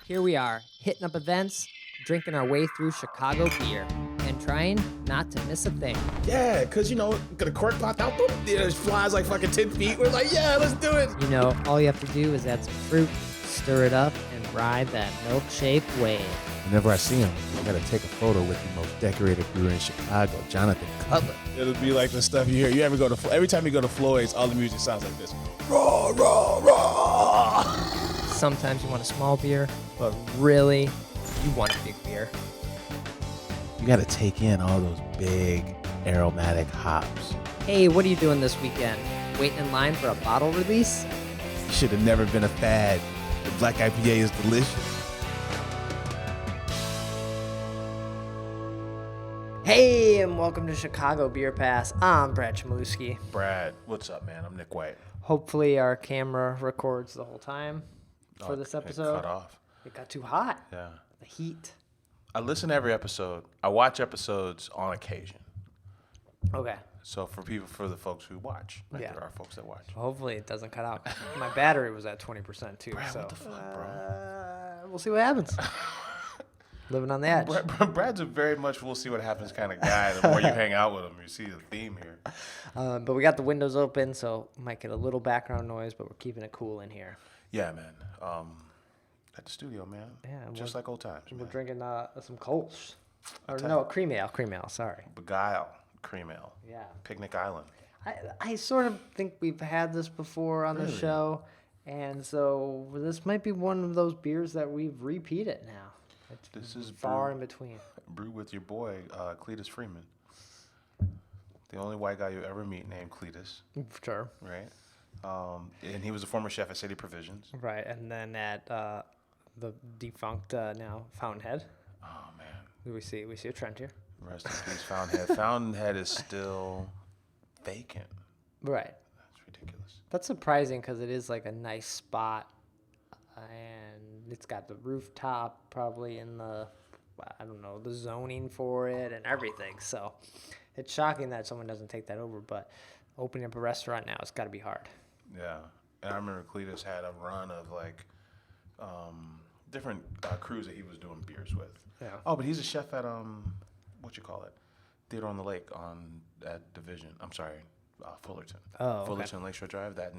Here we are, hitting up events, drinking our way through Chicago beer, and trying not to miss a thing. Yeah, because, the cork popped out, boom, it flies like fucking 10 feet. We're like, yeah, let's do it. All you have to do is add some fruit, stir it up, and ride that milk-shaped wave. Whenever I see him, I gotta take a photo with the most decorated brewer in Chicago, Jonathan Cutler. It'll be like the stuff you hear. You ever go to, every time you go to Floyd's, all the music sounds like this. Raw, raw, raw. Sometimes you want a small beer, but really, you want a big beer. You gotta take in all those big aromatic hops. Hey, what are you doing this weekend? Waiting in line for a bottle release? You should have never been a fad. The black IPA is delicious. Hey, and welcome to Chicago Beer Pass. I'm Brad Chmielewski. Brad, what's up, man? I'm Nik White. Hopefully our camera records the whole time for this episode. It cut off. It got too hot. Yeah. The heat. I listen to every episode. I watch episodes on occasion. Okay. So for the folks who watch, Yeah. there are folks that watch. Hopefully it doesn't cut out. My battery was at 20% too. Brad, so what the fuck, bro? We'll see what happens. Living on the edge. Brad's a very much we'll see what happens kind of guy. The more you hang out with him, you see the theme here. But we got the windows open, so might get a little background noise, but we're keeping it cool in here. Yeah, man. At the studio, man. Yeah, just like old times. We're Man. drinking some Kolsch. Or no, cream ale, sorry. Begyle Cream Ale. Yeah. Picnic Island. I sort of think we've had this before on the Really? show, and so this might be one of those beers that we've repeated now. This is far in between. Brew with your boy, Cletus Freeman. The only white guy you ever meet named Cletus, Sure. right? And he was a former chef at City Provisions. Right, and then at the defunct now Fountainhead, Oh, man. we see a trend here. Rest in peace, Fountainhead. Fountainhead is still vacant. Right. That's ridiculous. That's surprising because it is like a nice spot, and it's got the rooftop probably in the, I don't know, the zoning for it and everything. So it's shocking that someone doesn't take that over, but opening up a restaurant now, it's got to be hard. Yeah. And I remember Cletus had a run of different crews that he was doing beers with. Yeah. Oh, but he's a chef at Theater on the Lake at Division. I'm sorry, Fullerton. Oh, okay. Fullerton Lakeshore Drive, that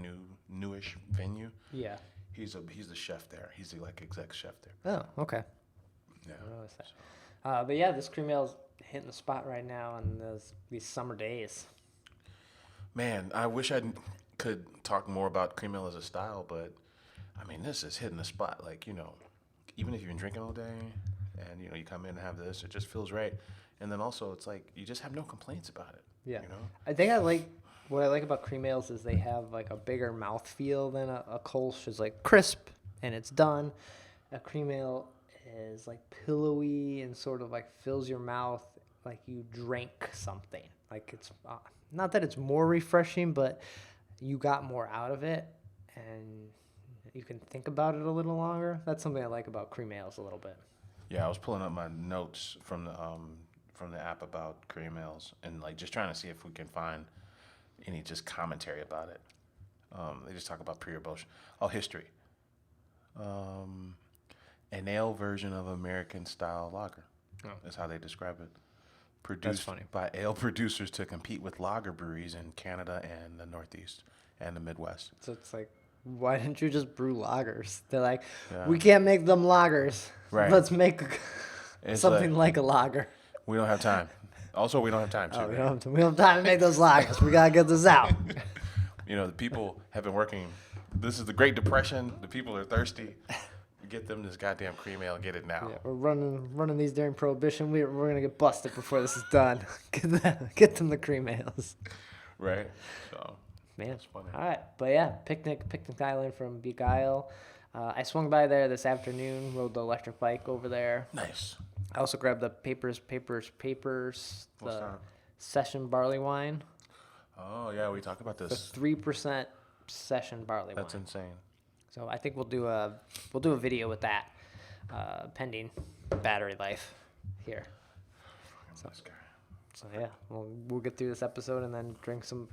newish venue. Yeah. He's the chef there. He's the exec chef there. Oh, okay. Yeah. I noticed that. But yeah, this cream ale's hitting the spot right now on these summer days. Man, I wish I could talk more about cream ale as a style, but I mean, this is hitting the spot. Even if you've been drinking all day and, you come in and have this, it just feels right. And then also it's like you just have no complaints about it. Yeah. I think what I like about cream ales is they have like a bigger mouthfeel than a Kolsch is like crisp and it's done. A cream ale is like pillowy and sort of like fills your mouth like you drank something. Like it's not that it's more refreshing, but you got more out of it and you can think about it a little longer. That's something I like about cream ales a little bit. Yeah, I was pulling up my notes from the app about cream ales and just trying to see if we can find any just commentary about it. They just talk about pre or post. Oh, history. An ale version of American style lager. Oh. That's how they describe it. Produced by ale producers to compete with lager breweries in Canada and the Northeast and the Midwest. So it's like, why didn't you just brew lagers? They're like, we can't make them lagers. Right. Let's make something like a lager. We don't have time. Also, we don't have time. We don't have time to make those lagers. We got to get this out. The people have been working. This is the Great Depression. The people are thirsty. Get them this goddamn cream ale and get it now. Yeah, we're running these during Prohibition. We're going to get busted before this is done. Get them the cream ales. Right. So, man, that's funny. All right. But yeah, Picnic Island from Begyle. I swung by there this afternoon, rode the electric bike over there. Nice. I also grabbed the papers, What's the that? session barley wine. Oh, yeah, we talked about The this. 3% session barley That's wine. insane. So I think we'll do a video with that, pending battery life here. This guy. So yeah, we'll get through this episode and then drink some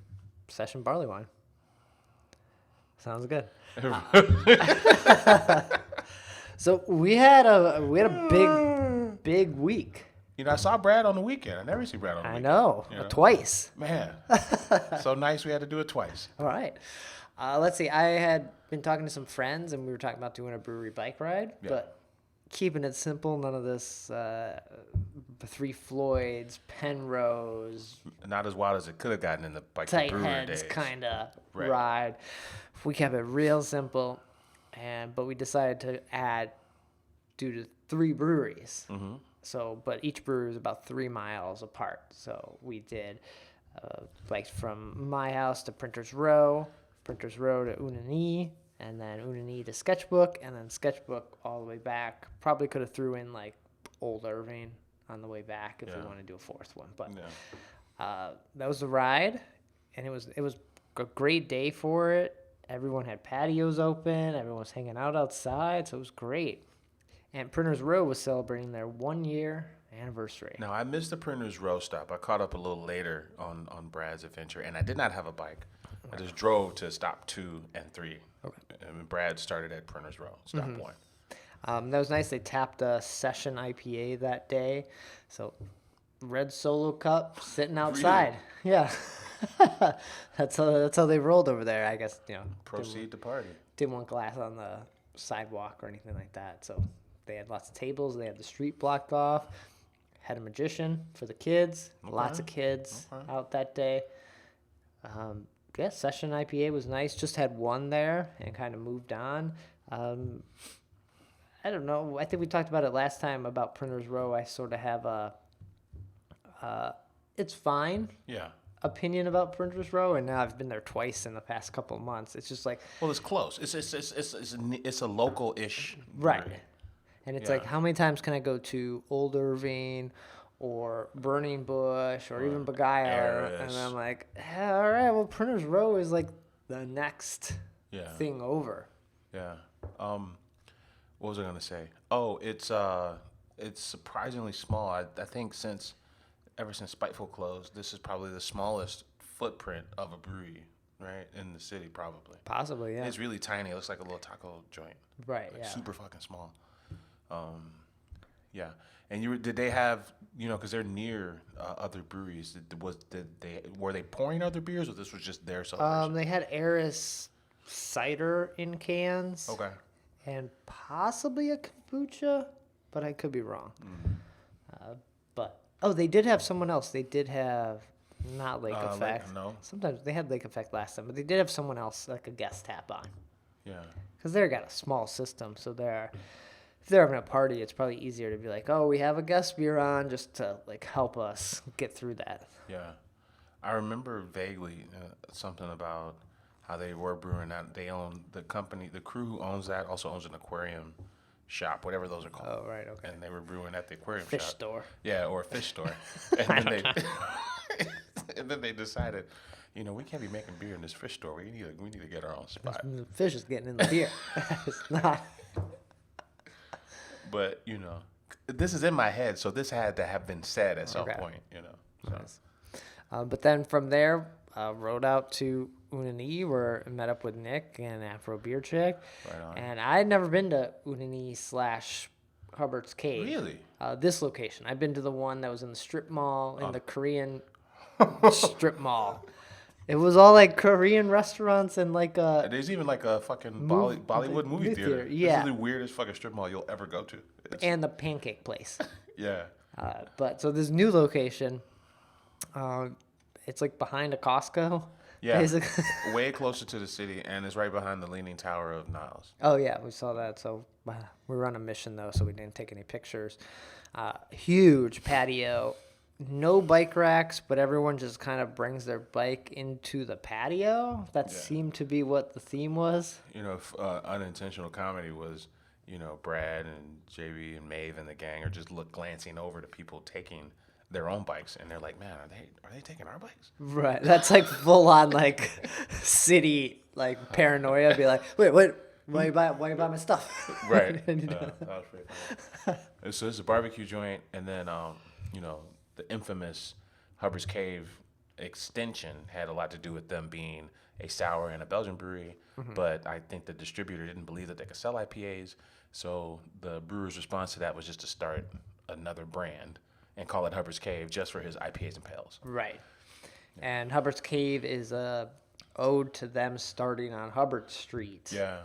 session barley wine. Sounds good. So we had a big week. You know, I saw Brad on the weekend. I never see Brad on the I weekend. know, You know? twice. Man, so nice we had to do it twice. All right. Let's see. I had been talking to some friends, and we were talking about doing a brewery bike ride, Yeah. but keeping it simple. None of this Three Floyds, Penrose, Not as wild as it could have gotten in the bike tight brewery heads days. kind of Right. ride. We kept it real simple, but we decided to do to 3 breweries. Mm-hmm. So, but each brewery was about 3 miles apart. So we did like from my house to Printers Row to Unani, and then Unani to Sketchbook, and then Sketchbook all the way back. Probably could have threw in like Old Irving on the way back if we want to do a 4th one. But that was the ride, and it was a great day for it. Everyone had patios open. Everyone was hanging out outside, so it was great. And Printers Row was celebrating their 1-year anniversary. Now, I missed the Printers Row stop. I caught up a little later on Brad's adventure, and I did not have a bike. I just drove to stop 2 and 3. Okay. And Brad started at Printers Row, stop 1. That was nice. They tapped a session IPA that day. So, red Solo cup sitting outside. Really? Yeah. That's how they rolled over there, I guess. Proceed to party. Didn't want glass on the sidewalk or anything like that. So, they had lots of tables. They had the street blocked off. Had a magician for the kids. Okay. Lots of kids out that day. Session IPA was nice. Just had one there and kind of moved on. I don't know. I think we talked about it last time about Printers Row. I sort of have it's fine. Yeah. Opinion about Printers Row, and now I've been there twice in the past couple of months. It's just like, well, it's close. It's a local-ish right, brewery. And it's like, how many times can I go to Old Irving or Burning Bush or even Begyle? And I'm like, all right, well, Printers Row is like the next thing over. Yeah. What was I gonna say? Oh, it's surprisingly small. I think ever since Spiteful closed, this is probably the smallest footprint of a brewery, right, in the city, probably. Possibly, yeah. It's really tiny. It looks like a little taco joint. Right. Like super fucking small. Yeah. And did they have, because they're near other breweries? Were they pouring other beers, or this was just their celebration? They had Eris cider in cans. Okay. And possibly a kombucha, but I could be wrong. They did have someone else. They did have not Lake Effect. No. Sometimes they had Lake Effect last time, but they did have someone else like a guest tap on. Yeah. Because they've got a small system, so if they're having a party, it's probably easier to be like, oh, we have a guest beer on, just to like help us get through that. Yeah. I remember vaguely something about how they were brewing that. They own the company, the crew who owns that also owns an aquarium shop, whatever those are called. Oh, right, okay. And they were brewing at the aquarium Fish shop. store. Yeah, or a fish store. And then they decided, we can't be making beer in this fish store. We need to get our own spot. The fish is getting in the beer. It's not. But, this is in my head, so this had to have been said at some point, So. Nice. But then from there, rode out to Unani, where I met up with Nick and Afro Beer Chick. Right on. And I had never been to Unani / Hubbard's Cave. Really? This location. I've been to the one that was in the strip mall, in the Korean strip mall. It was all like Korean restaurants and like there's even like a fucking Bollywood movie theater. Yeah. This is the weirdest fucking strip mall you'll ever go to. and the pancake place. Yeah. But so this new location, it's like behind a Costco. Yeah. Basically. Way closer to the city, and it's right behind the Leaning Tower of Niles. Oh yeah, we saw that. So we were on a mission though, so we didn't take any pictures. Huge patio. No bike racks, but everyone just kind of brings their bike into the patio. That seemed to be what the theme was. If unintentional comedy was, Brad and JB and Maeve and the gang are just glancing over to people taking their own bikes, and they're like, man, are they taking our bikes? Right. That's like full on like city like paranoia. Be like, wait, why you buy my stuff? Right. That was pretty funny. So it's a barbecue joint, and then the infamous Hubbard's Cave extension had a lot to do with them being a sour and a Belgian brewery, but I think the distributor didn't believe that they could sell IPAs, So the brewer's response to that was just to start another brand and call it Hubbard's Cave just for his IPAs and pales. Right. And Hubbard's Cave is a ode to them starting on Hubbard Street. Yeah.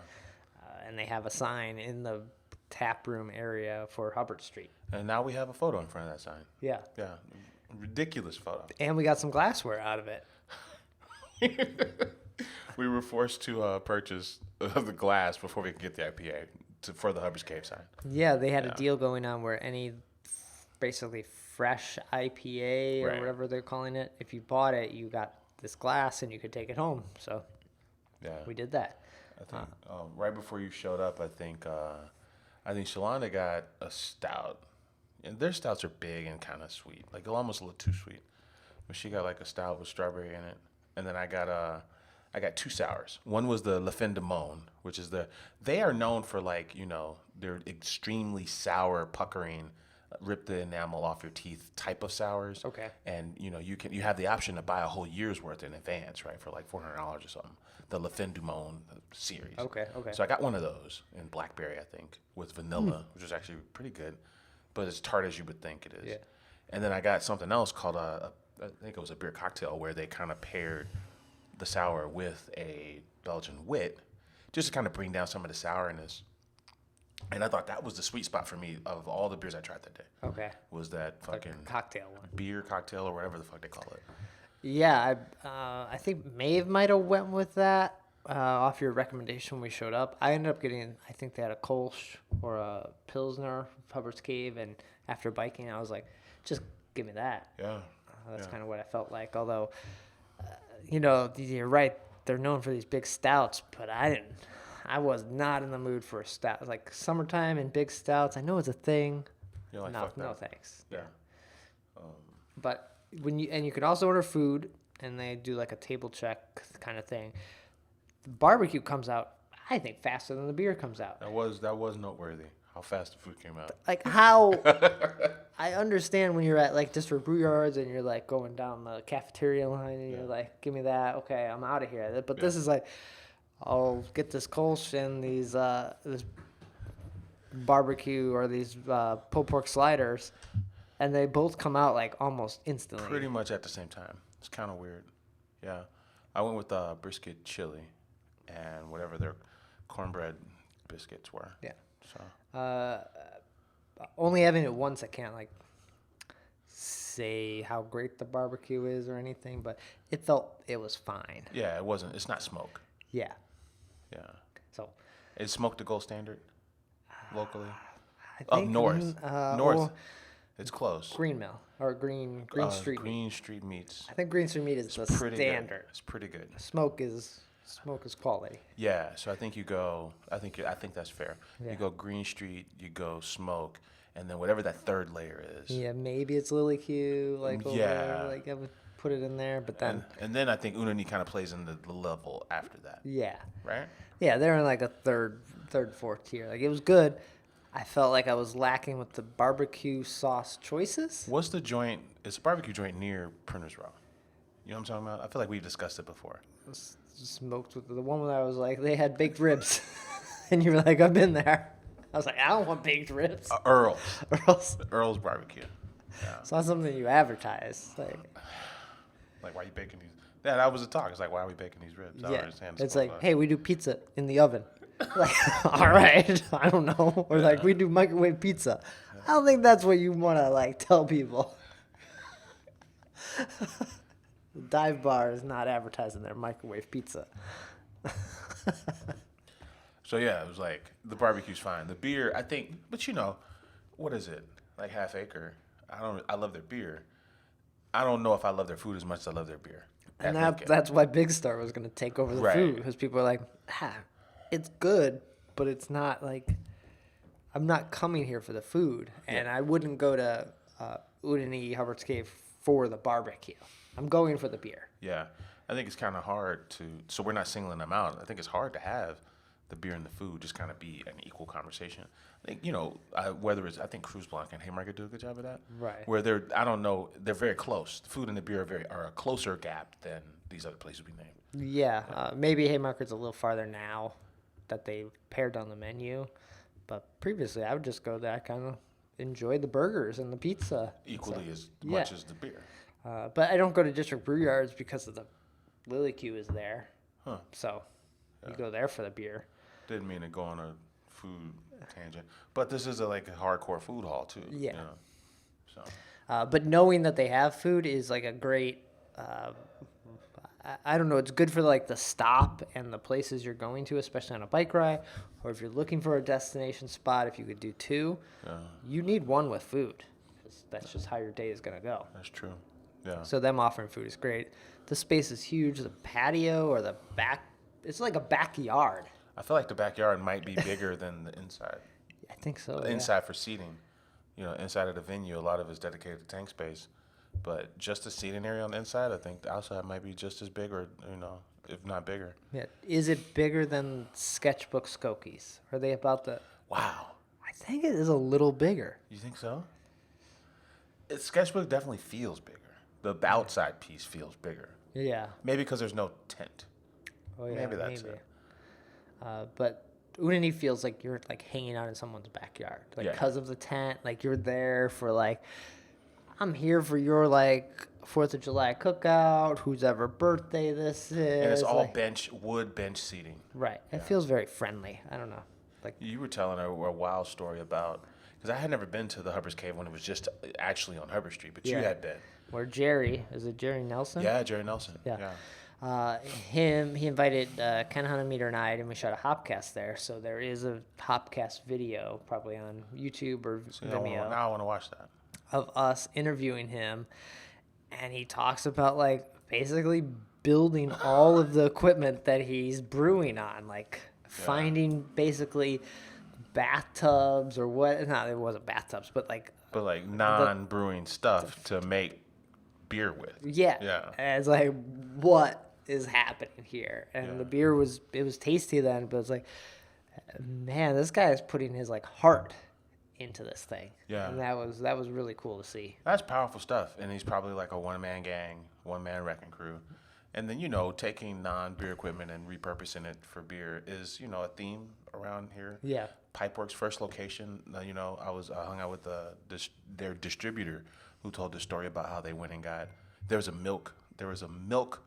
And they have a sign in the tap room area for Hubbard Street. And now we have a photo in front of that sign. Yeah. Yeah. Ridiculous photo. And we got some glassware out of it. We were forced to purchase the glass before we could get the IPA for the Hubbard's Cave sign. Yeah, they had a deal going on where any basically fresh IPA or Right. whatever they're calling it, if you bought it, you got this glass and you could take it home. So Yeah. we did that. I think right before you showed up, I think Shalonda got a stout, and their stouts are big and kind of sweet, like almost a little too sweet. But she got like a stout with strawberry in it, and then I got two sours. One was the Le Fin de Mon, which is they are known for like they're extremely sour, puckering, rip the enamel off your teeth type of sours. Okay. And you have the option to buy a whole year's worth in advance, right, for like $400 or something. The Le Fin du Monde series. Okay. So I got one of those in blackberry, I think, with vanilla, which was actually pretty good, but as tart as you would think it is. Yeah. And then I got something else called I think it was a beer cocktail where they kind of paired the sour with a Belgian wit, just to kind of bring down some of the sourness. And I thought that was the sweet spot for me of all the beers I tried that day. Okay. Was that fucking Cocktail one. beer cocktail or whatever the fuck they call it. Yeah, I think Maeve might have went with that off your recommendation when we showed up. I ended up getting, I think they had a Kolsch or a Pilsner, Hubbard's Cave, and after biking, I was like, just give me that. Yeah. That's kind of what I felt like. Although, you're right, they're known for these big stouts, but I was not in the mood for a stout. Like summertime and big stouts, I know it's a thing. You're like, No, fuck that. no thanks. Yeah. But you can also order food, and they do like a table check kind of thing. The barbecue comes out, I think, faster than the beer comes out. That was noteworthy. How fast the food came out. Like how I understand when you're at like district brew yards and you're like going down the cafeteria line and you're like, give me that, okay, I'm out of here. But this is like, I'll get this Kolsch and these this barbecue or these pulled pork sliders, and they both come out like almost instantly. Pretty much at the same time. It's kind of weird. Yeah. I went with brisket chili and whatever their cornbread biscuits were. Yeah. So Only having it once, I can't like say how great the barbecue is or anything, but it was fine. yeah, it's not smoke. Yeah. Yeah. So Is smoke the gold standard locally? I Up think north. North. well, It's close. Green Mill or Green Street. Green Street Meats. I think Green Street Meat is the Pretty standard. good. It's pretty good. Smoke is quality. Yeah, so I think you go. I think that's fair. Yeah. You go Green Street, you go Smoke, and then whatever that third layer is. Yeah, maybe it's Lily Q. Like Yeah. like I would put it in there, but then And then I think Unani kind of plays in the level after that, yeah, right? yeah, they're in like a third, fourth tier. Like it was good. I felt like I was lacking with the barbecue sauce choices. What's the joint? It's a barbecue joint near Printer's Row. You know what I'm talking about? I feel like we've discussed it before. Smoked with the one where I was like, they had baked ribs, and you were like, I've been there. I was like, I don't want baked ribs. Earl's. Earl's. Earl's barbecue. Yeah. It's not something you advertise. Like, why are you baking these? Yeah, that was the talk. It's like, why are we baking these ribs? I don't Yeah, understand. it's like, hey, we do pizza in the oven. Like, all right, I don't know. Or like, we do microwave pizza. I don't think that's what you want to like tell people. The dive bar is not advertising their microwave pizza. So yeah, it was like the barbecue's fine. The beer, I think, but what is it? Like Half Acre. I love their beer. I don't know if I love their food as much as I love their beer. And at Lincoln. that's why Big Star was going to take over the Right. food, because people are like, it's good, but it's not like, I'm not coming here for the food, and I wouldn't go to Udine Hubbard's Cave for the barbecue. I'm going for the beer. Yeah, I think it's kind of hard to. So we're not singling them out. I think it's hard to have the beer and the food just kind of be an equal conversation. I think whether it's, I think Cruz Blanc and Haymarket do a good job of that. Right. Where they're very close. The food and the beer are a closer gap than these other places we named. Yeah, maybe Haymarket's a little farther now that they've pared down the menu, But previously, I would just go there, kind of enjoy the burgers and the pizza. Equally So, as yeah. much as the beer. But I don't go to District Brew Yards because of the Lily Q is there. Huh. So you go there for the beer. Didn't mean to go on a food tangent. But this is like a hardcore food hall, too. Yeah. You know? So. But knowing that they have food is like a great. I don't know. It's good for like the stop and the places you're going to, especially on a bike ride, or if you're looking for a destination spot. If you could do two, you need one with food. 'Cause that's just how your day is gonna go. That's true. Yeah. So them offering food is great. The space is huge. The patio or the back, it's like a backyard. I feel like the backyard might be bigger than the inside. I think so. The inside for seating. You know, inside of the venue, a lot of it's dedicated to tank space. But just the seating area on the inside, I think the outside might be just as big or, you know, if not bigger. Yeah. Is it bigger than Sketchbook Skokies? Are they about the... Wow. I think it is a little bigger. You think so? Sketchbook definitely feels bigger. The outside piece feels bigger. Yeah. Maybe because there's no tent. Oh, yeah. Maybe that's it. But Unani feels like you're like hanging out in someone's backyard. Like Yeah. because of the tent, like you're there for like... I'm here for your like 4th of July cookout, whose ever birthday this is. And it's all like, wood bench seating. right. It feels very friendly. I don't know. Like You were telling a wild story about, because I had never been to the Hubbard's Cave when it was just actually on Hubbard Street, but you Yeah. had been. where Jerry, is it Jerry Nelson? Yeah, Jerry Nelson. Yeah. He invited Ken Huntemeter and I, and we shot a Hopcast there. So there is a Hopcast video, probably on YouTube or Vimeo, Now I want to watch that. of us interviewing him, and he talks about like basically building all of the equipment that he's brewing on, like finding basically bathtubs or what. No, it wasn't bathtubs, but like non-brewing stuff to make beer with. yeah. And it's like, what is happening here? And the beer was tasty then, but it's like, man, this guy is putting his like heart into this thing. Yeah. And that was really cool to see. That's powerful stuff. And he's probably like a one-man gang, one-man wrecking crew. And then, you know, taking non-beer equipment and repurposing it for beer is, you know, a theme around here. Yeah. Pipeworks' first location, you know, I hung out with their distributor who told the story about how they went and there was a milk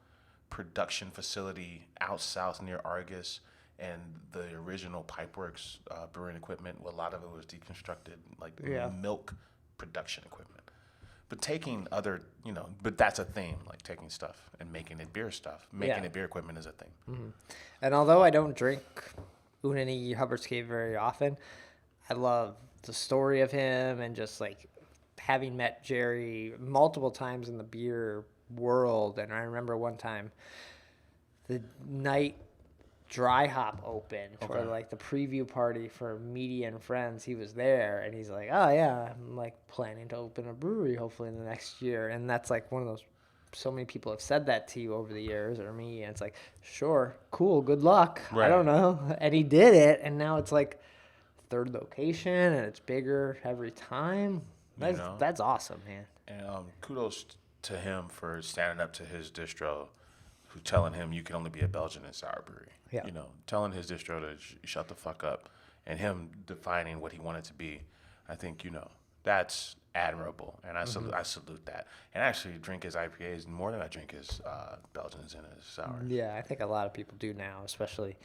production facility out south near Argus, and the original Pipeworks brewing equipment, a lot of it was deconstructed, like milk production equipment. But taking but that's a theme, like taking stuff and making it beer stuff. Making it beer equipment is a thing. Mm-hmm. And although I don't drink Unani Hubbard's Cave very often, I love the story of him and just like having met Jerry multiple times in the beer world. And I remember one time the night Dry Hop opened for like the preview party for media and friends. He was there and he's like, oh yeah, I'm like planning to open a brewery hopefully in the next year. And that's like one of those, so many people have said that to you over the years, or me, and it's like, sure, cool, good luck. Right. I don't know. And he did it, and now it's like third location and it's bigger every time. That's awesome, man. And kudos to him for standing up to his distro, who telling him you can only be a Belgian and sour brewery. Yeah. You know, telling his distro to shut the fuck up, and him defining what he wanted to be. I think, you know, that's admirable, and I salute that. And actually drink his IPAs more than I drink his Belgians and his sours. Yeah, I think a lot of people do now, especially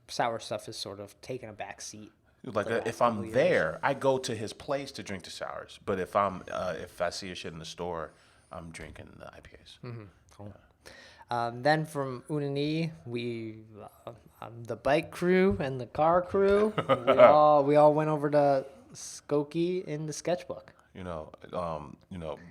sour stuff is sort of taking a back seat. Like if I'm there, I go to his place to drink the sours. But if I see a shit in the store, I'm drinking the IPAs. Mm-hmm. Cool. Then from Unani, the bike crew and the car crew, we all went over to Skokie in the Sketchbook. You know,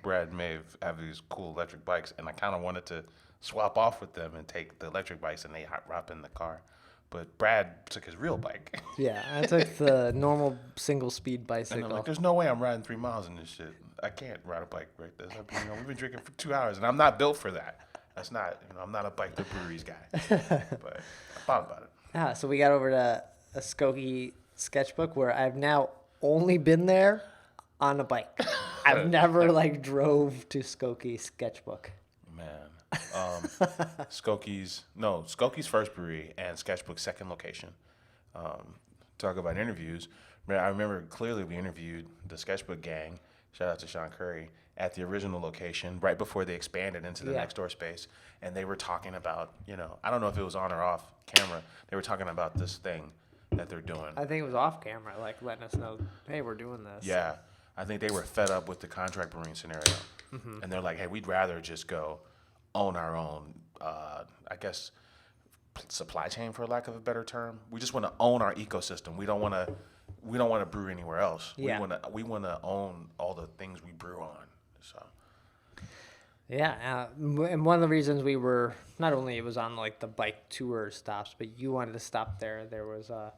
Brad may have these cool electric bikes, and I kind of wanted to swap off with them and take the electric bikes, and they hop in the car. But Brad took his real bike. Yeah, I took the normal single-speed And bicycle. I'm like, there's no way I'm riding 3 miles in this shit. I can't ride a bike like this. We've been drinking for 2 hours, and I'm not built for that. That's not, I'm not a bike to breweries guy. But I thought about it. Yeah, so we got over to a Skokie Sketchbook where I've now only been there on a bike. I've never drove to Skokie Sketchbook. Man. Skokie's first brewery and Sketchbook's second location. talk about interviews, I remember clearly we interviewed the Sketchbook gang. Shout out to Sean Curry at the original location right before they expanded into the next door space, and they were talking about, I don't know if it was on or off camera. They were talking about this thing that they're doing. I think it was off camera, like letting us know, hey, we're doing this. Yeah, I think they were fed up with the contract brewing scenario, and they're like, hey, we'd rather just go own our own, I guess, supply chain, for lack of a better term. We just want to own our ecosystem. We don't want to brew anywhere else. Yeah. We want to own all the things we brew on. So. Yeah, and one of the reasons we were, not only it was on like the bike tour stops, but you wanted to stop there. There was a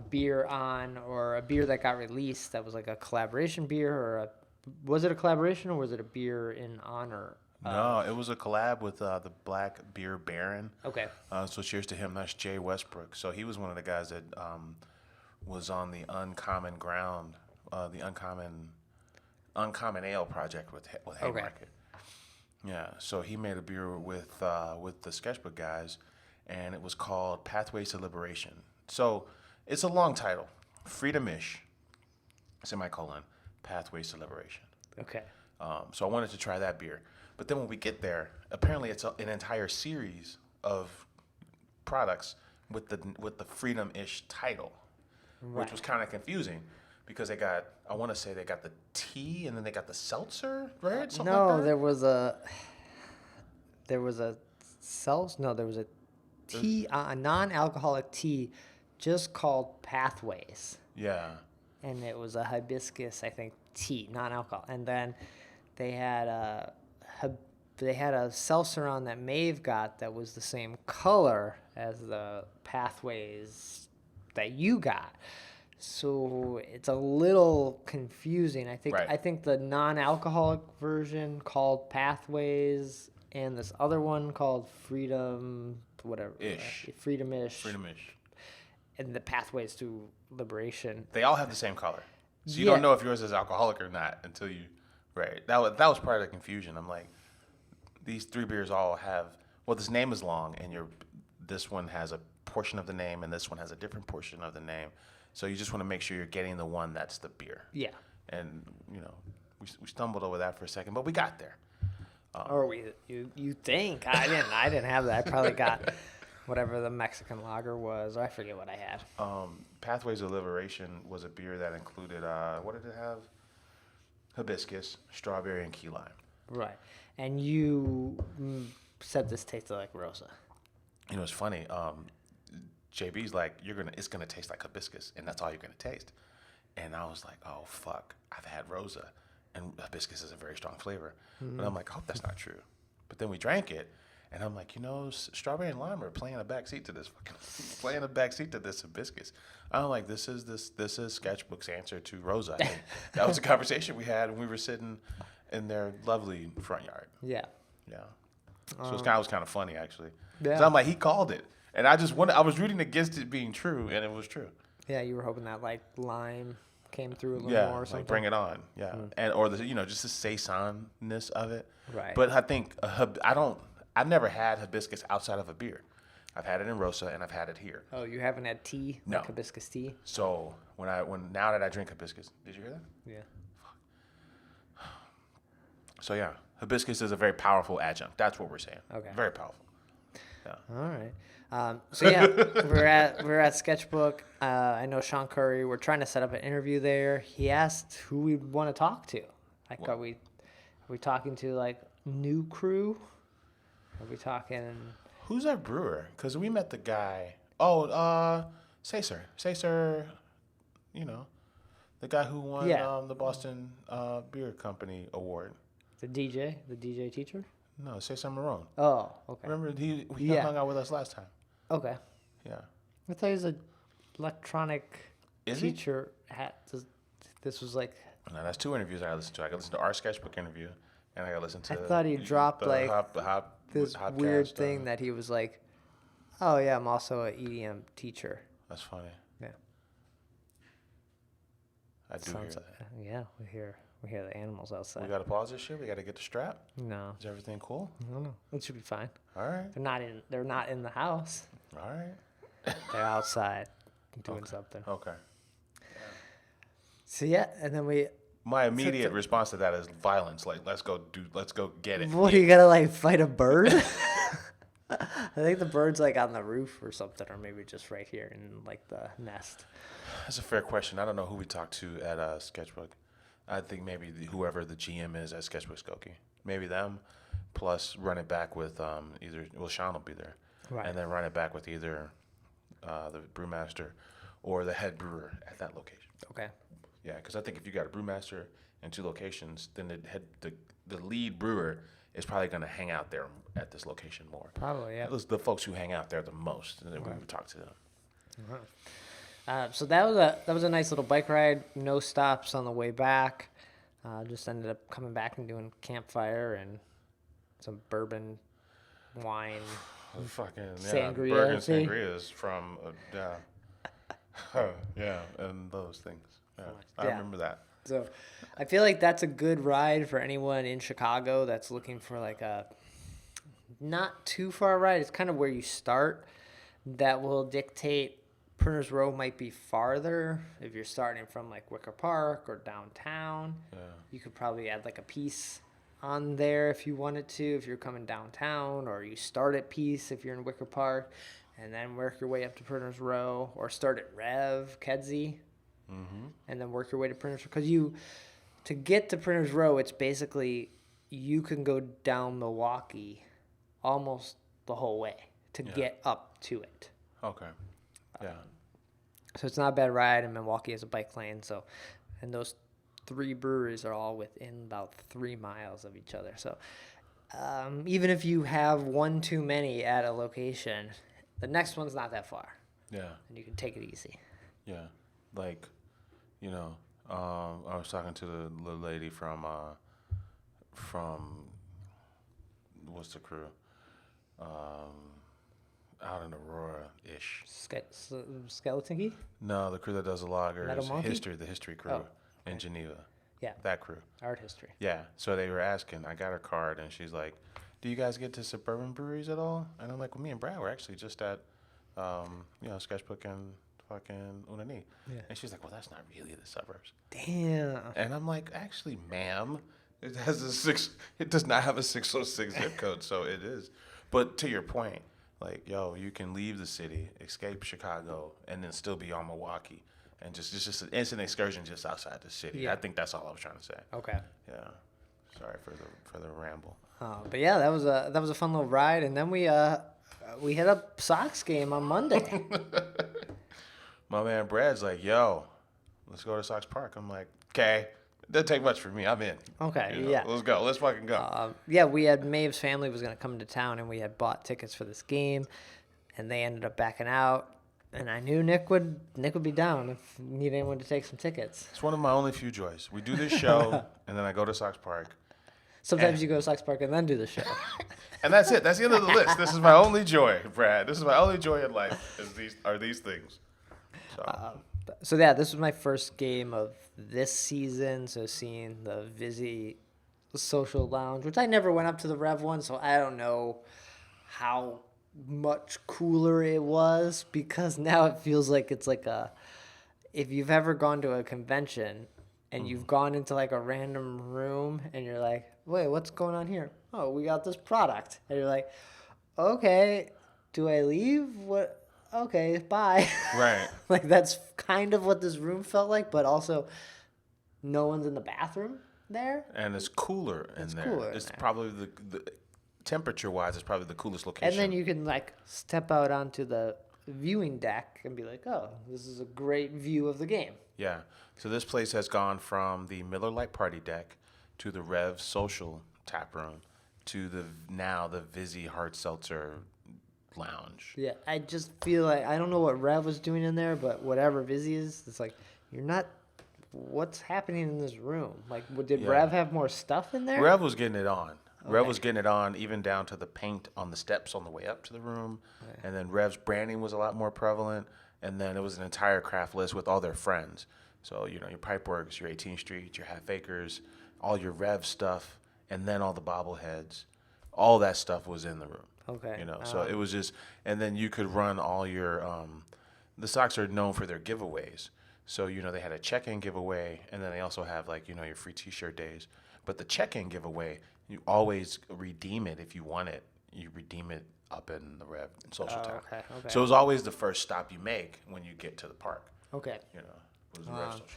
beer or a beer that got released that was like a collaboration beer, was it a collaboration or was it a beer in honor? No, it was a collab with the Black Beer Baron. Okay. So cheers to him. That's Jay Westbrook. So he was one of the guys that was on the Uncommon Ground, the Uncommon Ale project with Haymarket. Yeah, so he made a beer with the Sketchbook guys, and it was called Pathways to Liberation. So it's a long title, Freedom-ish, semicolon, Pathways to Liberation. Okay. So I wanted to try that beer. But then when we get there, apparently it's an entire series of products with the Freedom-ish title, which was kind of confusing. Because I want to say they got the tea and then they got the seltzer, right? Something No, like that? there was a tea, a non-alcoholic tea, just called Pathways, Yeah. and it was a hibiscus, I think, tea, non-alcohol. And then they had a seltzer on that Maeve got that was the same color as the Pathways that you got. So it's a little confusing. I think the non-alcoholic version called Pathways and this other one called Freedom, whatever. Freedom-ish. Freedom-ish. And the Pathways to Liberation. They all have the same color. So you don't know if yours is alcoholic or not until you, right. That was part of the confusion. I'm like, these three beers all have, this name is long and this one has a portion of the name and this one has a different portion of the name. So you just want to make sure you're getting the one that's the beer. Yeah. And, we stumbled over that for a second, but we got there. Or you think. I didn't have that. I probably got whatever the Mexican lager was. Or I forget what I had. Pathways of Liberation was a beer that included, what did it have? Hibiscus, strawberry, and key lime. Right. And you said this tasted like Rosa. It's funny. JB's like, it's gonna taste like hibiscus, and that's all you're gonna taste. And I was like, oh fuck, I've had Rosa, and hibiscus is a very strong flavor. But I'm like, I hope that's not true. But then we drank it, and I'm like, strawberry and lime are playing a backseat to this hibiscus. I'm like, this is Sketchbook's answer to Rosa. And that was a conversation we had when we were sitting in their lovely front yard. Yeah. Yeah. So it was kind of funny actually. Yeah. So I'm like, he called it. And I was rooting against it being true, and it was true. Yeah, you were hoping that like lime came through a little more or something. Like bring it on, yeah, and or the just the saison-ness of it. Right. But I think I've never had hibiscus outside of a beer. I've had it in Rosa and I've had it here. Oh, you haven't had tea? No. Like hibiscus tea? So now that I drink hibiscus, did you hear that? Yeah. So yeah, hibiscus is a very powerful adjunct. That's what we're saying. Okay. Very powerful. Yeah. All right. So yeah, we're at Sketchbook. I know Sean Curry. We're trying to set up an interview there. He asked who we want to talk to. Like, are we talking to like new crew? Are we talking? Who's our brewer? Because we met the guy. Oh, Sacer. The guy who won the Boston Beer Company award. The DJ teacher? No, Cesar Marone. Oh, okay. Remember he hung out with us last time. Okay. Yeah. I thought he was an electronic Is he? teacher. This was like. No, that's two interviews I listened to. I got to listen to our Sketchbook interview, and I got to listen to. I thought he dropped like this weird thing that he was like, "Oh yeah, I'm also an EDM teacher." That's funny. Yeah. I do hear that. Yeah, we hear the animals outside. We got to pause this shit. We got to get the strap. No. Is everything cool? I don't know. It should be fine. All right. They're not in the house. All right. They're outside. doing something. Okay. So yeah, and then My immediate response to that is violence. Like, let's go get it. what, are you gonna like fight a bird? I think the bird's like on the roof or something, or maybe just right here in like the nest. That's a fair question. I don't know who we talked to at Sketchbook. I think maybe whoever the GM is at Sketchbook Skokie. Maybe them, plus run it back with Sean will be there. Right. And then run it back with either the brewmaster or the head brewer at that location. Okay. Yeah, because I think if you got a brewmaster and 2 locations, then the lead brewer is probably going to hang out there at this location more. Probably, yeah. Those the folks who hang out there the most, and then we would talk to them. So that was a nice little bike ride. No stops on the way back. Just ended up coming back and doing campfire and some bourbon, wine. Fucking Sangria, Bergen see? sangrias from yeah, and those things. Yeah, I Yeah. remember that. So I feel like that's a good ride for anyone in Chicago that's looking for like a not too far ride. It's kind of where you start that will dictate. Printer's Row might be farther if you're starting from like Wicker Park or downtown. Yeah. You could probably add like a piece on there if you wanted to, if you're coming downtown, or you start at Peace if you're in Wicker Park, and then work your way up to Printer's Row, or start at Rev, Kedzie, and then work your way to Printer's Row. Because to get to Printer's Row, it's basically you can go down Milwaukee almost the whole way to get up to it. Okay. Yeah. So it's not a bad ride, and Milwaukee has a bike lane. So, and those 3 breweries are all within about 3 miles of each other. So even if you have one too many at a location, the next one's not that far. Yeah. And you can take it easy. Yeah. Like, I was talking to the lady from what's the crew? Out in Aurora-ish. Skeleton? No, the crew that does the loggers. Metal Monkey? The history crew in Geneva. Yeah. That crew. Art history. Yeah. So they were asking, I got her card, and she's like, do you guys get to suburban breweries at all? And I'm like, well, me and Brad were actually just at, Sketchbook and fucking Unani. Yeah. And she's like, well, that's not really the suburbs. Damn. And I'm like, actually, ma'am, it does not have a 606 zip code, so it is. But to your point, like, you can leave the city, escape Chicago, and then still be on Milwaukee, and just an instant excursion just outside the city. Yeah. I think that's all I was trying to say. Okay. Yeah. Sorry for the ramble. But yeah, that was a fun little ride, and then we hit a Sox game on Monday. My man Brad's like, yo, let's go to SOX Park. I'm like, okay. Doesn't take much for me. I'm in. Okay, yeah. Let's go. Let's fucking go. We had Maeve's family was going to come into town, and we had bought tickets for this game, and they ended up backing out. And I knew Nick would be down if you need anyone to take some tickets. It's one of my only few joys. We do this show, and then I go to SOX Park. Sometimes you go to SOX Park and then do the show. And that's it. That's the end of the list. This is my only joy, Brad. This is my only joy in life. Are these things? So yeah, this was my first game of this season. So seeing the Vizzy Social Lounge, which I never went up to the Rev one, so I don't know how much cooler it was, because now it feels like it's like if you've ever gone to a convention and you've gone into like a random room and you're like, wait, what's going on here? Oh, we got this product. And you're like, okay, do I leave? What? Okay, bye. Right. Like, that's kind of what this room felt like, but also no one's in the bathroom there. And it's cooler in there. Cooler in It's there. probably the temperature-wise, it's probably the coolest location. And then you can, like, step out onto the viewing deck and be like, oh, this is a great view of the game. Yeah. So this place has gone from the Miller Lite Party Deck to the Rev Social Tap Room to the Vizzy Hard Seltzer Lounge. Yeah, I just feel like, I don't know what Rev was doing in there, but whatever Vizzy is, it's like, what's happening in this room? Like, did Rev have more stuff in there? Rev was getting it on. Rev was getting it on, even down to the paint on the steps on the way up to the room. Okay. And then Rev's branding was a lot more prevalent. And then it was an entire craft list with all their friends. So, your Pipeworks, your 18th Street, your Half Acres, all your Rev stuff, and then all the bobbleheads. All that stuff was in the room. Okay. So it was just, and then you could run all your the Sox are known for their giveaways. So, they had a check-in giveaway, and then they also have, like, your free T-shirt days. But the check-in giveaway, you always redeem it if you want it. You redeem it up in the Rev in Social Town. Okay. So it was always the first stop you make when you get to the park. Okay. It was the Rev Social Town.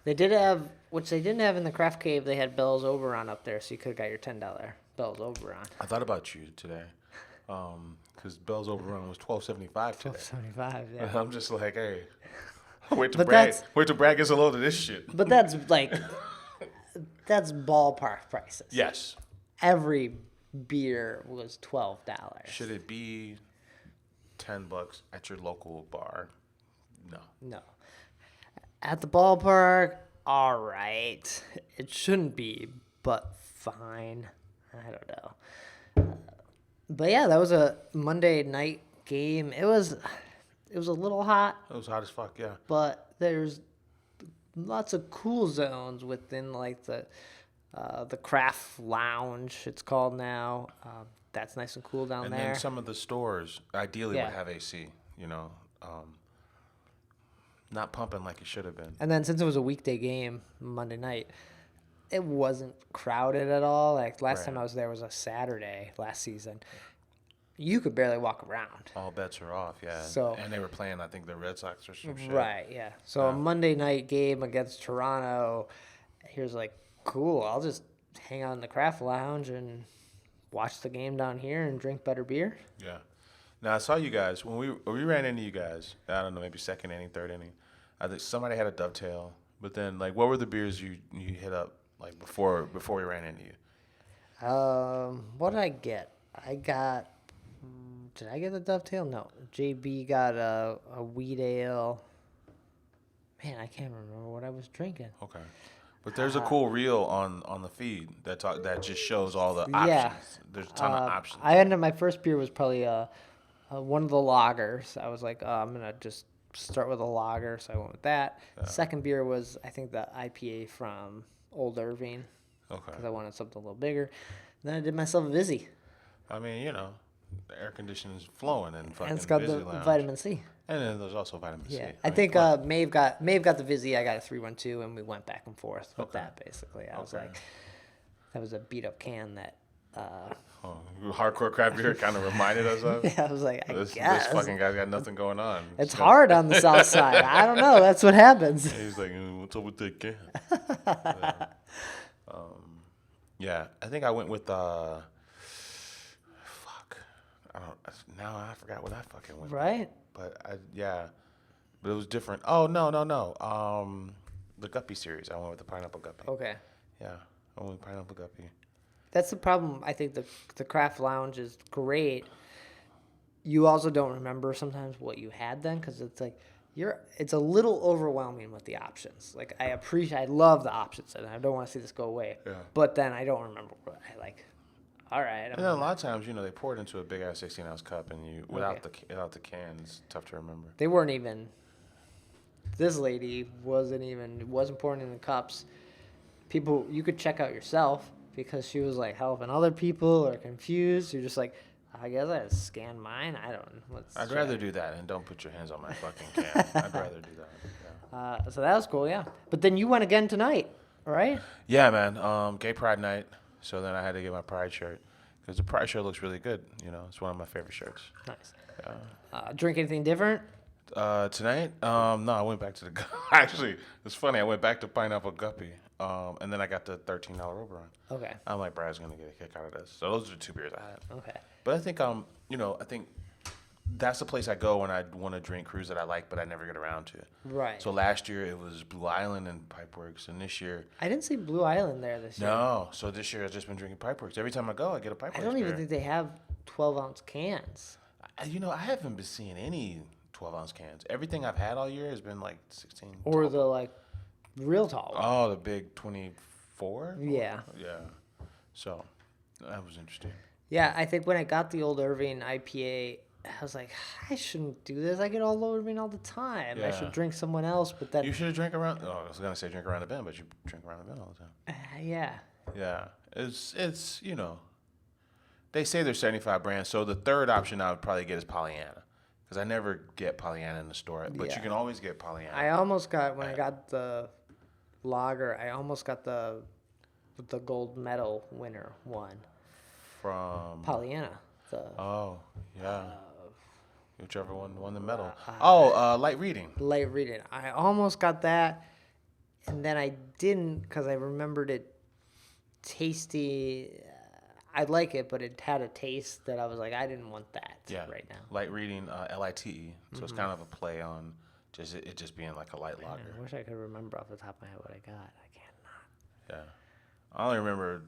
They did have, which they didn't have in the Craft Cave, they had Bell's Oberon up there, so you could have got your $10 Bell's Oberon. I thought about you today, because Bell's Oberon was $12.75 today. $12.75, yeah. And I'm just like, hey, wait till But Brad gets a load of this shit. But that's like, that's ballpark prices. Yes. Every beer was $12. Should it be $10 at your local bar? No. No. At the ballpark, all right. It shouldn't be, but fine. I don't know. But yeah, that was a Monday night game. It was a little hot, It was hot as fuck, yeah. but there's lots of cool zones within like the craft lounge. It's called now. That's nice and cool down And there. then some of the stores ideally Yeah. would have AC, not pumping like it should have been. And then since it was a weekday game, Monday night, it wasn't crowded at all. Like last time I was there was a Saturday last season. You could barely walk around. All bets are off, yeah. So- and they were playing, I think, the Red Sox or some shit. Right, yeah. So a Monday night game against Toronto, here's like, cool, I'll just hang out in the craft lounge and watch the game down here and drink better beer. Yeah. Now I saw you guys when we ran into you guys. I don't know, maybe second inning, third inning. I think somebody had a dovetail. But then, like, what were the beers you hit up like before we ran into you? What did I get? I got. Did I get the dovetail? No. JB got a wheat ale. Man, I can't remember what I was drinking. Okay. But there's a cool reel on the feed that just shows all the options. Yeah. There's a ton of options. I ended up, my first beer was probably one of the lagers. I was like, I'm gonna just start with a lager, so I went with that. Second beer was, I think, the IPA from Old Irving, Okay. because I wanted something a little bigger. Then I did myself a Vizzy, I mean, the air conditioning is flowing and fucking and it's got busy the lounge. vitamin C. And then there's also vitamin C. Yeah, I I mean, think fuck. Maeve got the Vizzy. I got a 312, and we went back and forth with Okay. that. Basically, I was Okay. like, that was a beat up can that. Oh, hardcore craft beer kind of reminded us of. Yeah, I was like, I This guess fucking guy's got nothing going on. it's hard on the south side. I don't know. That's what happens. He's like, what's up with that can? Yeah, I think I went with fuck. Now I forgot what I fucking went. Right? But but it was different. Oh no. The Guppy series. I went with the pineapple Guppy. Okay. Yeah, I went with pineapple Guppy. That's the problem. I think the craft lounge is great. You also don't remember sometimes what you had then, because it's like it's a little overwhelming with the options. Like I love the options, and I don't want to see this go away. Yeah. But then I don't remember what I like. All right. And then a lot of times, they pour it into a big ass 16-ounce cup, and without the can, it's tough to remember. They weren't even. This lady wasn't pouring in the cups. People, you could check out yourself, because she was like helping other people or confused. You're just like, I guess I had to scan mine. I don't know. I'd rather do that and don't put your hands on my fucking can. I'd rather do that. Yeah. So that was cool, yeah. But then you went again tonight, right? Yeah, man. Gay Pride night. So then I had to get my Pride shirt because the Pride shirt looks really good. It's one of my favorite shirts. Nice. Drink anything different? Tonight? No, I went back to the. Actually, it's funny. I went back to Pineapple Guppy. And then I got the $13 Oberon. Okay. I'm like, Brad's gonna get a kick out of this. So those are the two beers I had. Okay. But I think I think that's the place I go when I want to drink crews that I like, but I never get around to. Right. So last year it was Blue Island and Pipeworks, and this year. I didn't see Blue Island there this year. No. So this year I've just been drinking Pipeworks. Every time I go, I get a Pipeworks. I don't even beer. think they have 12-ounce cans. I haven't been seeing any 12-ounce cans. Everything I've had all year has been like 16. Or the like real tall one. Oh, the big 24. Yeah. Yeah. So that was interesting. Yeah, I think when I got the Old Irving IPA, I was like, I shouldn't do this. I get Old Irving all the time. I Yeah. should drink someone else. But then, You should have drank around. Oh, I was gonna say drink around the bend, but you drink around the bend all the time. yeah. Yeah, it's They say there's 75 brands, so the third option I would probably get is Pollyanna, because I never get Pollyanna in the store, but Yeah. you can always get Pollyanna. I almost got when I got the lager. I almost got the gold medal winner one. From Pollyanna. Oh yeah, whichever one won the medal. Light reading. Light reading. I almost got that, and then I didn't because I remembered it tasty. I like it, but it had a taste that I was like, I didn't want that right now. Light reading, LITE. So it's kind of a play on it just being like a light lager. I wish I could remember off the top of my head what I got. I cannot. Yeah, I only remember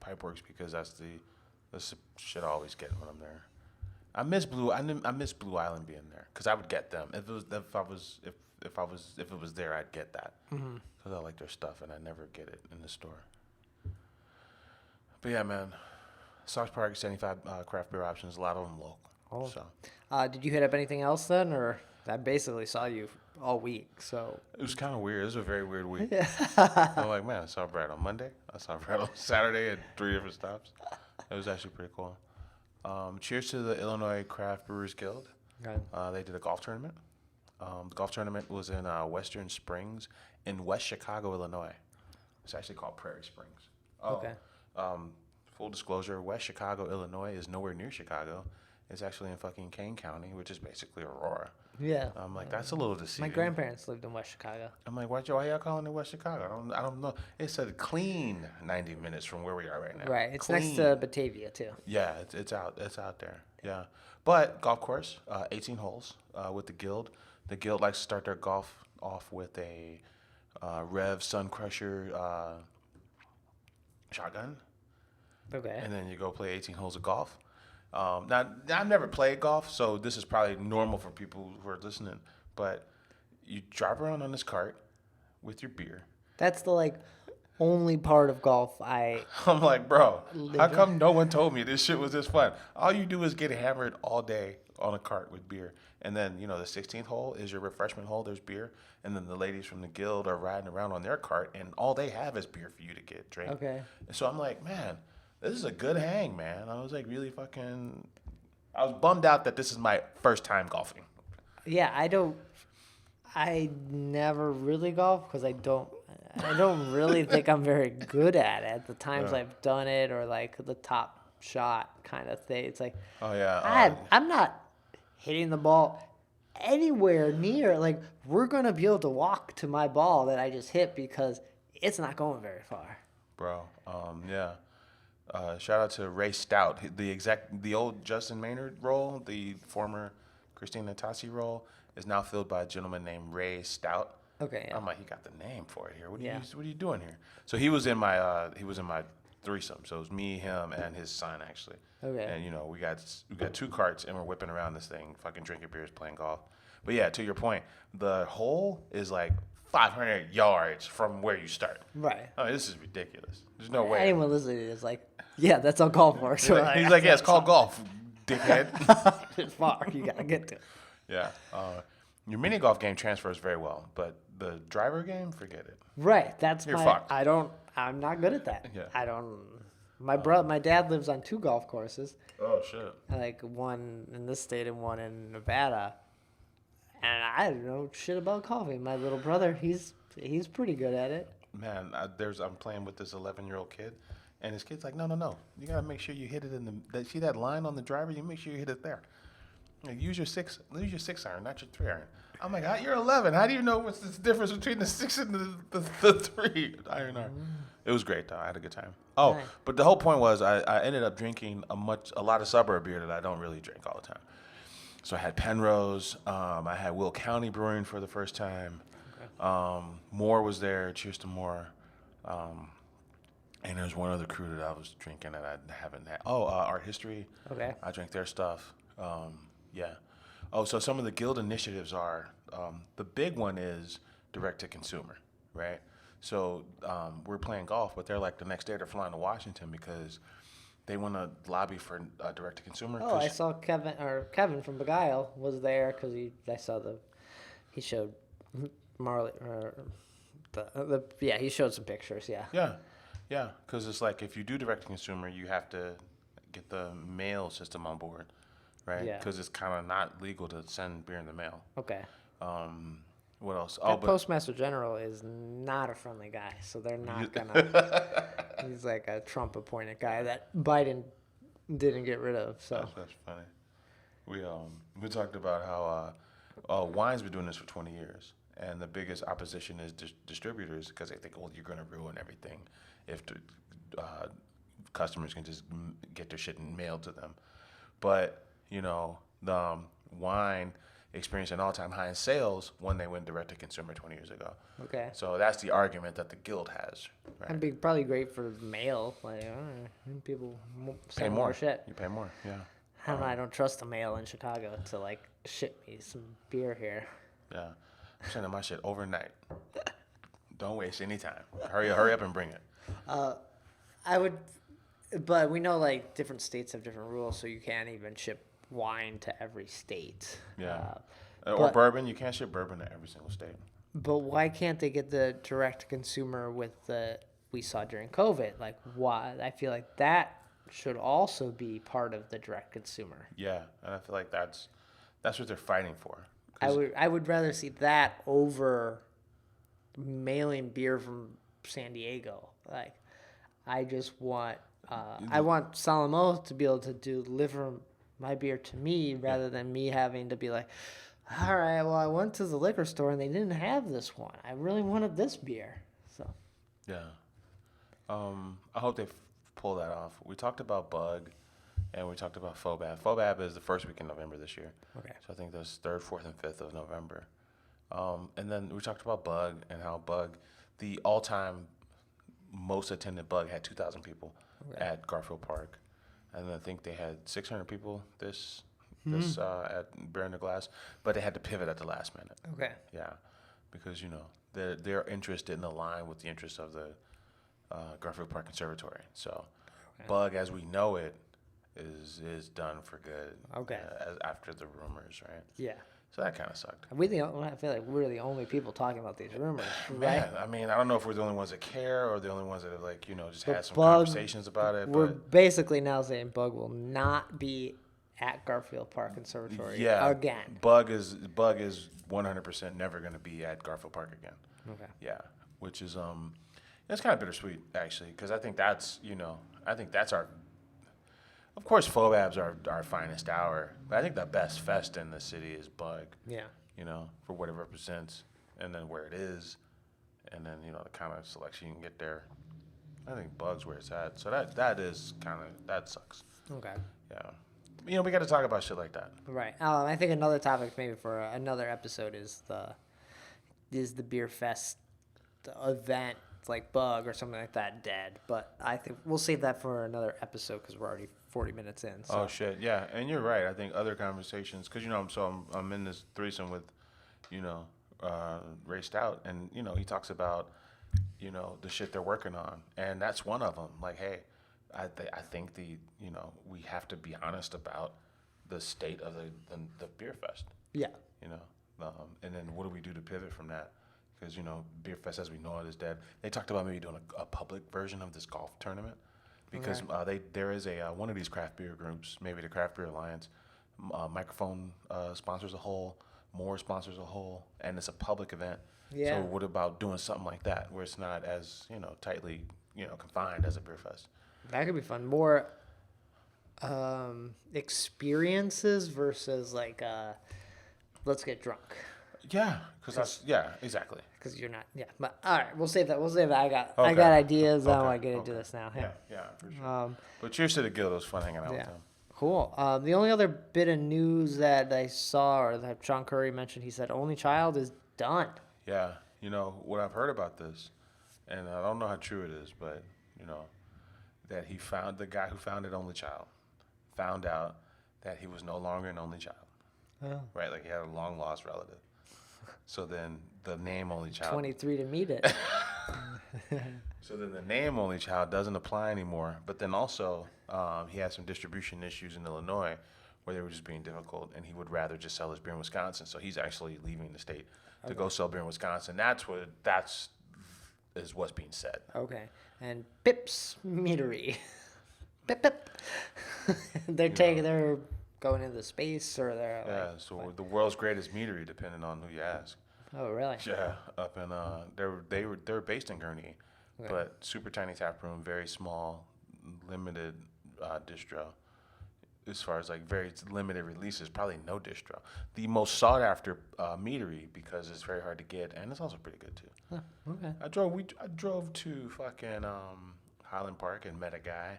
Pipeworks because that's the shit I always get when I'm there. I miss Blue Island being there because I would get them if it was there, I'd get that because I like their stuff and I never get it in the store. But yeah, man, SOX Park 75 craft beer options, a lot of them local. Oh. So Did you hit up anything else then, or I basically saw you all week? So it was kind of weird. It was a very weird week. I'm like, man, I saw Brad on Monday. I saw Brad on Saturday at 3 different stops. It was actually pretty cool. Cheers to the Illinois Craft Brewers Guild. okay. They did a golf tournament. The golf tournament was in Western Springs in West Chicago, Illinois. It's actually called Prairie Springs. Okay. Full disclosure, West Chicago, Illinois is nowhere near Chicago. It's actually in fucking Kane County, which is basically Aurora. Yeah. I'm like, that's a little deceiving. My grandparents lived in West Chicago. I'm like, why y'all calling it West Chicago? I don't know. It's a clean 90 minutes from where we are right now. Right. It's Clean. next to Batavia too. Yeah, it's out there. Yeah, but golf course, 18 holes with the Guild. The Guild likes to start their golf off with a Rev Sun Crusher shotgun, Okay. and then you go play 18 holes of golf. Now I've never played golf, so this is probably normal for people who are listening. But you drive around on this cart with your beer. That's the only part of golf I'm like, bro, how come no one told me this shit was this fun? All you do is get hammered all day on a cart with beer. And then, the 16th hole is your refreshment hole. There's beer. And then the ladies from the Guild are riding around on their cart, and all they have is beer for you to drink. Okay. And so I'm like, man, this is a good hang, man. I was like I was bummed out that this is my first time golfing. Yeah, I never really golf because I don't really think I'm very good at it. The times I've done it or the top shot kind of thing. It's like, Oh, yeah. I'm not hitting the ball anywhere near. We're going to be able to walk to my ball that I just hit because it's not going very far. Bro, yeah. Shout out to Ray Stout, the old Justin Maynard role, the former Christina Tassi role, is now filled by a gentleman named Ray Stout. Okay. Yeah. I'm like, he got the name for it here. What are you doing here? So he was in my threesome. So it was me, him, and his son actually. Okay. And we got 2 carts and we're whipping around this thing, fucking drinking beers, playing golf. But yeah, to your point, the hole is 500 yards from where you start. Right. I mean, this is ridiculous. There's no way. Anyone listening is like, yeah, that's how golf works. He's like, yeah, it's called golf, dickhead. It's far. You got to get to it. Yeah. Your mini golf game transfers very well, but the driver game, forget it. Right. That's You're fucked. I'm not good at that. Yeah. My dad lives on 2 golf courses. Oh, shit. One in this state and one in Nevada. And I don't know shit about golfing. My little brother, he's pretty good at it. Man, I'm playing with this 11-year-old kid, and his kid's like, no. You got to make sure you hit it see that line on the driver? You make sure you hit it there. Use your 6 iron, not your 3 iron. I'm like, you're 11. How do you know what's the difference between the 6 and the 3 iron? It was great though. I had a good time. Oh, Nice. But the whole point was I ended up drinking a lot of suburb beer that I don't really drink all the time. So I had Penrose. I had Will County Brewing for the first time. Okay. Moore was there. Cheers to Moore. And there's one other crew that I was drinking that I haven't had. Art History. Okay. I drank their stuff. Yeah. Oh, so some of the Guild initiatives are, the big one is direct to consumer, right? So we're playing golf, but they're the next day they're flying to Washington because they want to lobby for direct to consumer. Oh, I saw Kevin from Begyle was there because he showed Marley he showed some pictures. Yeah. Yeah, because it's if you do direct to consumer, you have to get the mail system on board, right? Yeah. Because it's kind of not legal to send beer in the mail. Okay. What else? The Oh, but Postmaster General is not a friendly guy, so they're not gonna. He's like a Trump appointed guy that Biden didn't get rid of. So that's funny. We talked about how wine's been doing this for 20 years, and the biggest opposition is distributors because they think, well, you're going to ruin everything if customers can just get their shit mailed to them. But the wine experienced an all-time high in sales when they went direct to consumer 20 years ago. okay. So that's the argument that the guild has. Right? That'd be probably great for mail. Like, I don't know, people Pay send more. more shit. You pay more. Yeah. I don't know. I don't trust the mail in Chicago to like ship me some beer here. Yeah. I'm sending my shit overnight. Don't waste any time. Hurry up and bring it. I would, but we know like different states have different rules, so you can't even ship wine to every state. Yeah. Or but- bourbon. You can't ship bourbon to every single state. But why can't they get the direct to consumer with the we saw during COVID? Like, why? I feel like that should also be part of the direct consumer. Yeah. And I feel like that's what they're fighting for. I would rather see that over mailing beer from San Diego. Like, I just want I want Salamo to be able to deliver my beer to me rather than me having to be like, all right, well, I went to the liquor store and they didn't have this one. I really wanted this beer. So Yeah. I hope they pull that off. We talked about Bug, and we talked about FOBAB. FOBAB is the first week in November this year. okay, So I think that's 3rd, 4th, and 5th of November. And then we talked about Bug and how Bug, the all-time most attended Bug, had 2,000 people at Garfield Park. And I think they had 600 people this at Bear in the Glass, but they had to pivot at the last minute. okay, Yeah, because their interest didn't align with the interest of the Garfield Park Conservatory. So, Bug as we know it is done for good. Okay. After the rumors, right? yeah. So that kind of sucked. I feel like we're the only people talking about these rumors, right? Man, I mean, I don't know if we're the only ones that care or the only ones that have just But had some Bug- conversations about it. We're But basically now saying Bug will not be at Garfield Park Conservatory again. Bug is 100% never going to be at Garfield Park again. Okay. Yeah, which is it's kind of bittersweet actually, because I think that's our. Of course, FOBAB's our finest hour, but I think the best fest in the city is Bug. Yeah. For what it represents, and then where it is, and then the kind of selection you can get there. I think Bug's where it's at. So that sucks. Okay. Yeah. We got to talk about shit like that. Right. I think another topic maybe for another episode is the beer fest event, like Bug or something like that, dead. But I think we'll save that for another episode because we're already 40 minutes in. So. Oh shit, yeah, and you're right. I think other conversations, because I'm in this threesome with, Ray Stout, and he talks about, the shit they're working on, and that's one of them. Like, hey, I think we have to be honest about the state of the beer fest. Yeah. And then what do we do to pivot from that? Because beer fest as we know it is dead. They talked about maybe doing a public version of this golf tournament. Because there is one of these craft beer groups, maybe the Craft Beer Alliance, Microphone sponsors a hole, More sponsors a hole, and it's a public event. Yeah. So what about doing something like that, where it's not as tightly confined as a beer fest? That could be fun. More experiences versus like let's get drunk. Yeah, because exactly. Because you're not. Yeah. But all right, we'll save that. I got Okay. ideas. I don't Okay, want to get into okay. this now. Yeah, for sure. But cheers to the guild. It was fun hanging out with Yeah. them. Cool. The only other bit of news that I saw, or that John Curry mentioned, he said Only Child is done. Yeah, what I've heard about this, and I don't know how true it is, but that the guy who founded Only Child found out that he was no longer an only child. Oh. Right, like he had a long lost relative. So then the name Only Child. 23 to meet it. So then the name Only Child doesn't apply anymore. But then also he had some distribution issues in Illinois where they were just being difficult, and he would rather just sell his beer in Wisconsin. So he's actually leaving the state to go sell beer in Wisconsin. That's what's being said. Okay. And Pip's Meadery. Pip. They're going into space, or they're Yeah, like, so the world's greatest meadery, depending on who you ask. oh, really? Yeah, up in they were based in Gurney, Okay. but super tiny tap room, very small, limited distro. As far as like very limited releases, probably no distro. The most sought after meadery because it's very hard to get, and it's also pretty good too. Huh, okay. I drove to fucking Highland Park and met a guy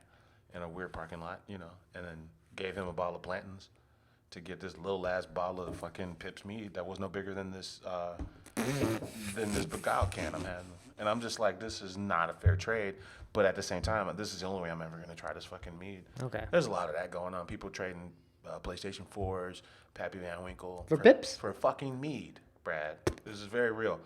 in a weird parking lot, and then gave him a bottle of Blanton's to get this little ass bottle of fucking Pips mead that was no bigger than this Begyle can I'm having. And I'm just like, this is not a fair trade. But at the same time, this is the only way I'm ever gonna try this fucking mead. Okay. There's a lot of that going on. People trading PlayStation 4s, Pappy Van Winkle For Pips? for fucking mead, Brad. This is very real.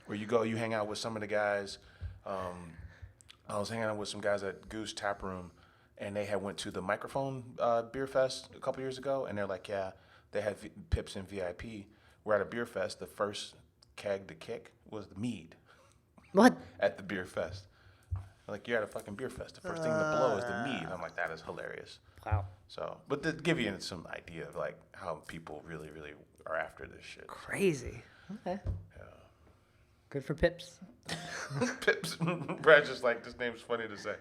Where you go, you hang out with some of the guys. I was hanging out with some guys at Goose Tap Room, and they had went to the Microphone Beer Fest a couple years ago, and they're like, yeah, they had Pips in VIP. We're at a beer fest. The first keg to kick was the mead What? at the beer fest. Like, you're at a fucking beer fest. The first thing to blow is the mead. I'm like, that is hilarious. Wow. So, but to give you some idea of like how people really, really are after this shit. Crazy. Okay. Yeah. Good for Pips. Pips. Brad's just like, this name's funny to say.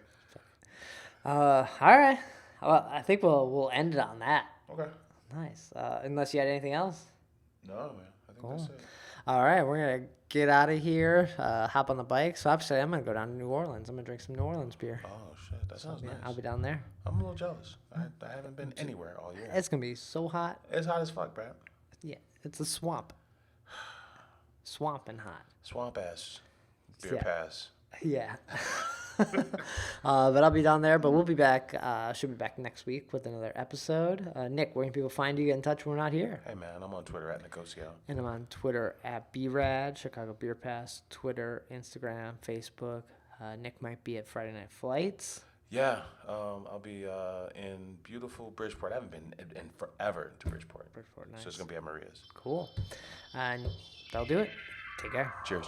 All right. Well, I think we'll end it on that. Okay. Nice. Unless you had anything else. No, man. I think that's it. All right, we're gonna get out of here. Hop on the bike. So obviously, I'm gonna go down to New Orleans. I'm gonna drink some New Orleans beer. Oh, shit. That sounds Yeah, nice. I'll be down there. I'm a little jealous. I haven't been anywhere all year. It's gonna be so hot. It's hot as fuck, Brad. Yeah, it's a swamp. Swamp and hot. Swamp ass. Beer Yeah. pass. Yeah. But I'll be down there. But we'll be back. Should be back next week with another episode. Nick, where can people find you? Get in touch when we're not here. Hey, man. I'm on Twitter at Nicosia. And I'm on Twitter at BRAD, Chicago Beer Pass, Twitter, Instagram, Facebook. Nick might be at Friday Night Flights. Yeah. I'll be in beautiful Bridgeport. I haven't been in forever to Bridgeport. Bridgeport, nice. So it's going to be at Maria's. Cool. And that'll do it. Take care. Cheers.